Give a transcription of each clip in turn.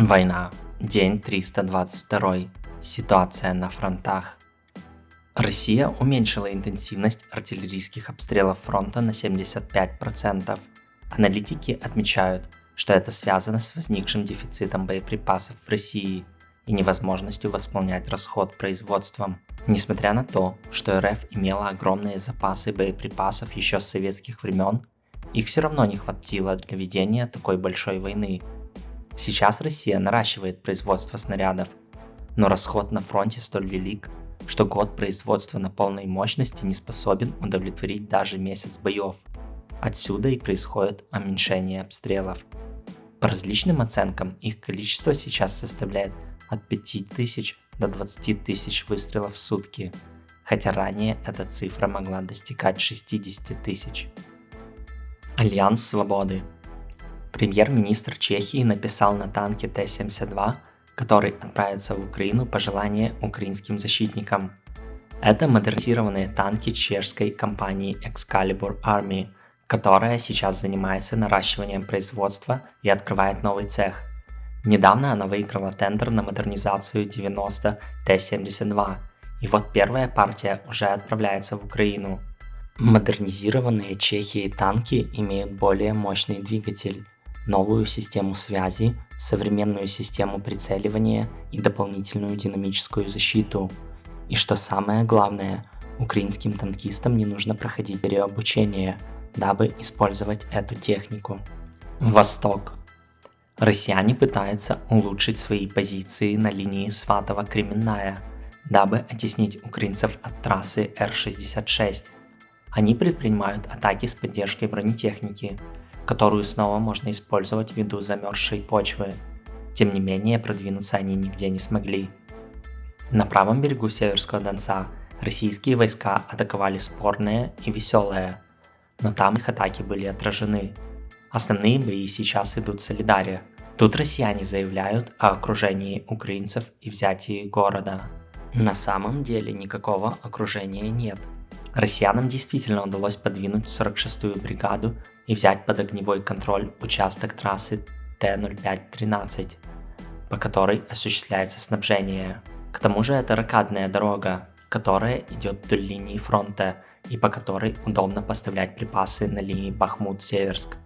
Война. День 322. Ситуация на фронтах. Россия уменьшила интенсивность артиллерийских обстрелов фронта на 75%. Аналитики отмечают, что это связано с возникшим дефицитом боеприпасов в России и невозможностью восполнять расход производством. Несмотря на то, что РФ имела огромные запасы боеприпасов еще с советских времен, их все равно не хватило для ведения такой большой войны. Сейчас Россия наращивает производство снарядов, но расход на фронте столь велик, что год производства на полной мощности не способен удовлетворить даже месяц боев. Отсюда и происходит уменьшение обстрелов. По различным оценкам, их количество сейчас составляет от 5000 до 20 тысяч выстрелов в сутки, хотя ранее эта цифра могла достигать 60 тысяч. Альянс Свободы. Премьер-министр Чехии написал на танке Т-72, который отправится в Украину, пожелание украинским защитникам. Это модернизированные танки чешской компании Excalibur Army, которая сейчас занимается наращиванием производства и открывает новый цех. Недавно она выиграла тендер на модернизацию 90 Т-72, и вот первая партия уже отправляется в Украину. Модернизированные Чехией танки имеют более мощный двигатель, новую систему связи, современную систему прицеливания и дополнительную динамическую защиту. И что самое главное, украинским танкистам не нужно проходить переобучение, дабы использовать эту технику. Восток. Россияне пытаются улучшить свои позиции на линии Сватово-Кременная, дабы оттеснить украинцев от трассы Р-66. Они предпринимают атаки с поддержкой бронетехники, которую снова можно использовать ввиду замерзшей почвы. Тем не менее, продвинуться они нигде не смогли. На правом берегу Северского Донца российские войска атаковали Спорное и Веселое, но там их атаки были отражены. Основные бои сейчас идут в Солидаре. Тут россияне заявляют о окружении украинцев и взятии города. На самом деле никакого окружения нет. Россиянам действительно удалось подвинуть 46-ю бригаду и взять под огневой контроль участок трассы Т-05-13, по которой осуществляется снабжение. К тому же это рокадная дорога, которая идет вдоль линии фронта и по которой удобно поставлять припасы на линии Бахмут-Северск.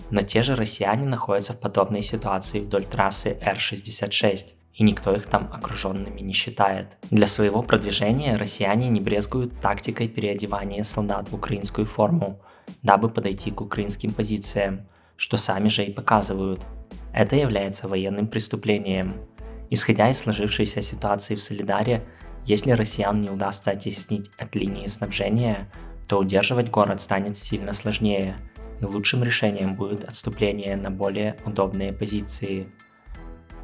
Но те же россияне находятся в подобной ситуации вдоль трассы Р-66, и никто их там окруженными не считает. Для своего продвижения россияне не брезгуют тактикой переодевания солдат в украинскую форму, дабы подойти к украинским позициям, что сами же и показывают. Это является военным преступлением. Исходя из сложившейся ситуации в Солидаре, если россиян не удастся оттеснить от линии снабжения, то удерживать город станет сильно сложнее, и лучшим решением будет отступление на более удобные позиции.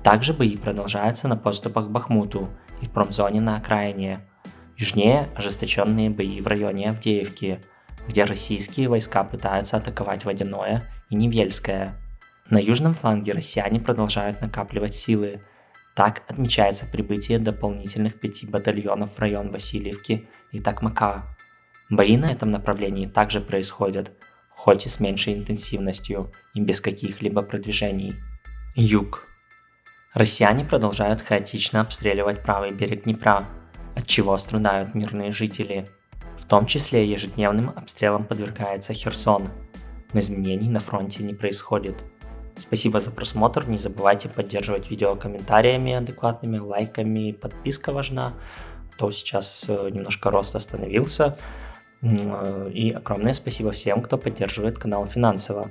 Также бои продолжаются на подступах к Бахмуту и в промзоне на окраине. Южнее ожесточенные бои в районе Авдеевки, где российские войска пытаются атаковать Водяное и Невельское. На южном фланге россияне продолжают накапливать силы. Так отмечается прибытие дополнительных 5 батальонов в район Васильевки и Токмака. Бои на этом направлении также происходят, хоть и с меньшей интенсивностью и без каких-либо продвижений. Юг. Россияне продолжают хаотично обстреливать правый берег Днепра, от чего страдают мирные жители. В том числе ежедневным обстрелам подвергается Херсон, но изменений на фронте не происходит. Спасибо за просмотр, не забывайте поддерживать видео комментариями адекватными, лайками, подписка важна, то сейчас немножко рост остановился. И огромное спасибо всем, кто поддерживает канал финансово.